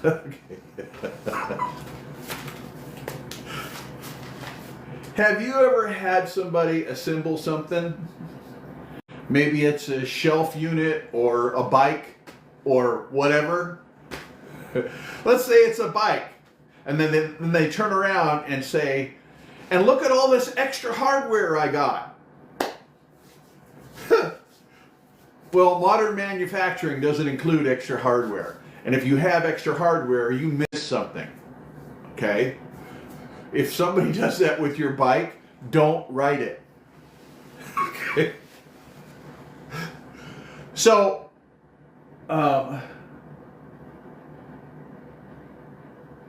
Okay. Have you ever had somebody assemble something? Maybe it's a shelf unit or a bike or whatever. Let's say it's a bike. And then they turn around and say, and look at all this extra hardware I got. Well, modern manufacturing doesn't include extra hardware. And if you have extra hardware, you miss something. Okay? If somebody does that with your bike, don't ride it. Okay? So, I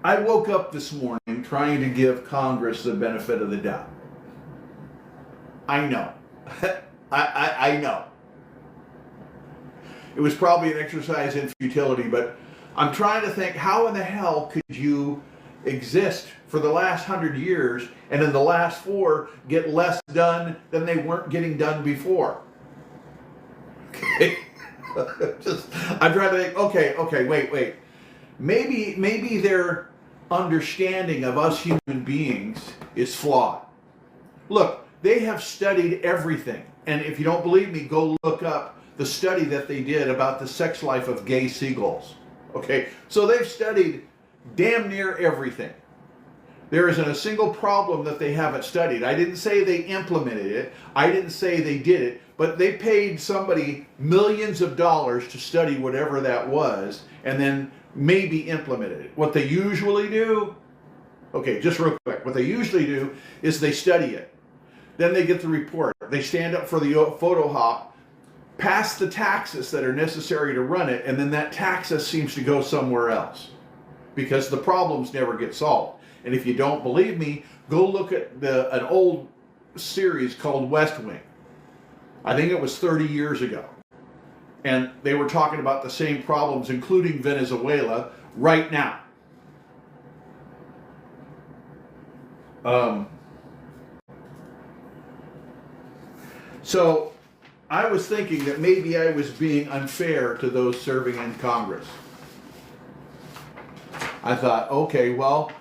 woke up this morning trying to give Congress the benefit of the doubt. I know. I know. It was probably an exercise in futility, but I'm trying to think, how in the hell could you exist for the last 100 years and in the last 4 get less done than they weren't getting done before? Okay. I'm trying to think, okay, wait. Maybe their understanding of us human beings is flawed. Look, they have studied everything. And if you don't believe me, go look up the study that they did about the sex life of gay seagulls. Okay, so they've studied damn near everything. There isn't a single problem that they haven't studied. I didn't say they implemented it. I didn't say they did it. But they paid somebody millions of dollars to study whatever that was and then maybe implemented it. What they usually do, okay, just real quick, what they usually do is they study it. Then they get the report. They stand up for the photo op, pass the taxes that are necessary to run it, and then that taxes seems to go somewhere else because the problems never get solved. And if you don't believe me, go look at an old series called West Wing. I think it was 30 years ago. And they were talking about the same problems, including Venezuela, right now. So I was thinking that maybe I was being unfair to those serving in Congress. I thought, okay, well,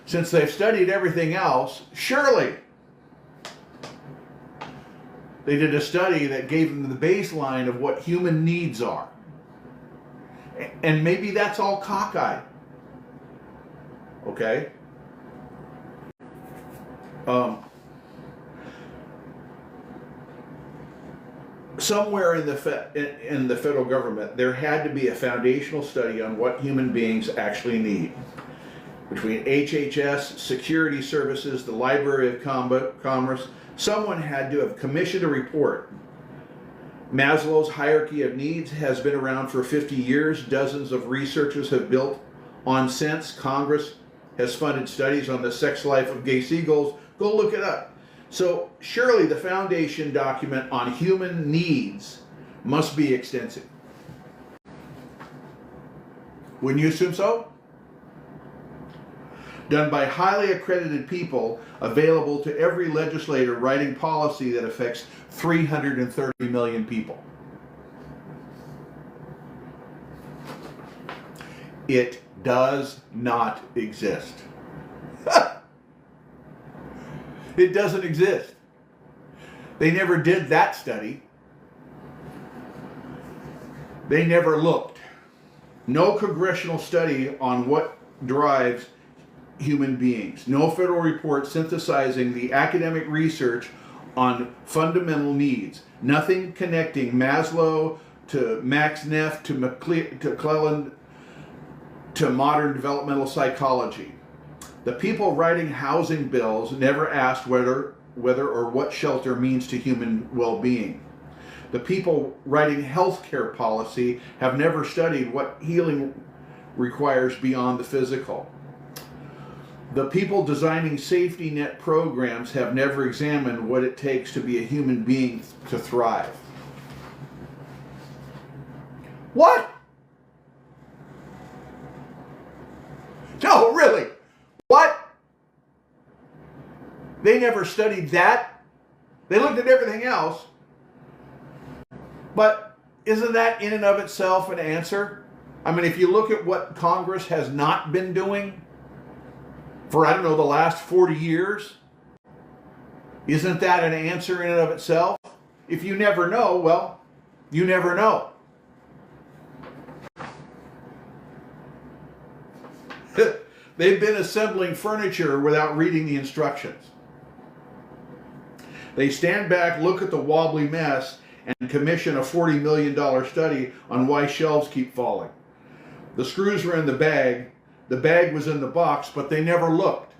since they've studied everything else, surely they did a study that gave them the baseline of what human needs are. And maybe that's all cockeyed. Okay? Somewhere in the federal government, there had to be a foundational study on what human beings actually need. Between HHS, security services, the Library of Commerce, someone had to have commissioned a report. Maslow's hierarchy of needs has been around for 50 years. Dozens of researchers have built on since. Congress has funded studies on the sex life of gay seagulls. Go look it up. So surely the foundation document on human needs must be extensive. Wouldn't you assume so? Done by highly accredited people available to every legislator writing policy that affects 330 million people. It does not exist. It doesn't exist. They never did that study. They never looked. No congressional study on what drives human beings. No federal report synthesizing the academic research on fundamental needs. Nothing connecting Maslow to Max Neff to McClelland to modern developmental psychology. The people writing housing bills never asked whether or what shelter means to human well-being. The people writing healthcare policy have never studied what healing requires beyond the physical. The people designing safety net programs have never examined what it takes to be a human being to thrive. What? No, really? What? They never studied that. They looked at everything else. But isn't that in and of itself an answer? I mean, if you look at what Congress has not been doing for, I don't know, the last 40 years, isn't that an answer in and of itself? If you never know, well, you never know. They've been assembling furniture without reading the instructions. They stand back, look at the wobbly mess, and commission a $40 million study on why shelves keep falling. The screws were in the bag was in the box, but they never looked.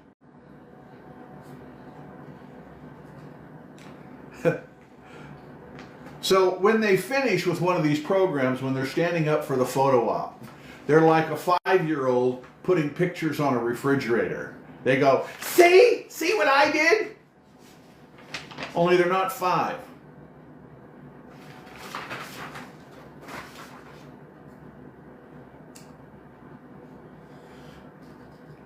So when they finish with one of these programs, when they're standing up for the photo op, they're like a 5-year-old putting pictures on a refrigerator. They go, see what I did? Only they're not 5.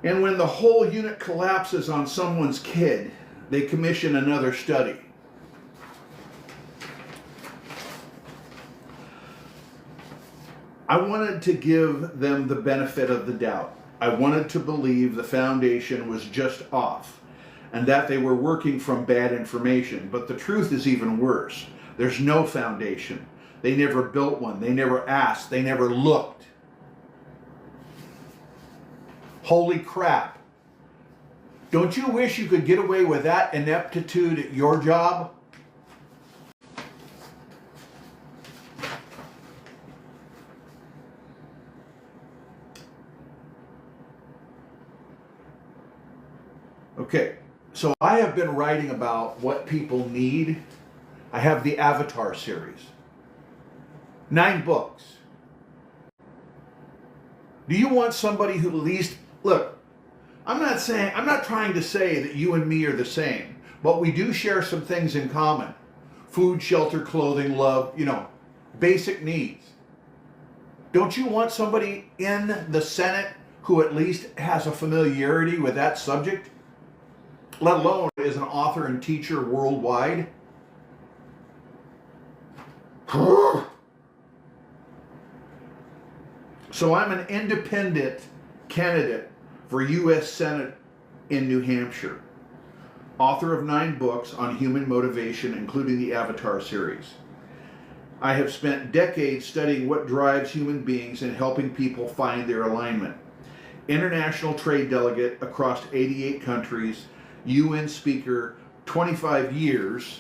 And when the whole unit collapses on someone's kid, they commission another study. I wanted to give them the benefit of the doubt. I wanted to believe the foundation was just off and that they were working from bad information. But the truth is even worse. There's no foundation. They never built one. They never asked. They never looked. Holy crap. Don't you wish you could get away with that ineptitude at your job? Okay, so I have been writing about what people need. I have the Avatar series. 9 books. Do you want somebody who at least, look, I'm not trying to say that you and me are the same, but we do share some things in common. Food, shelter, clothing, love, basic needs. Don't you want somebody in the Senate who at least has a familiarity with that subject? Let alone is an author and teacher worldwide. So I'm an independent candidate for U.S. Senate in New Hampshire. Author of 9 books on human motivation, including the Avatar series. I have spent decades studying what drives human beings and helping people find their alignment. International trade delegate across 88 countries, UN speaker, 25 years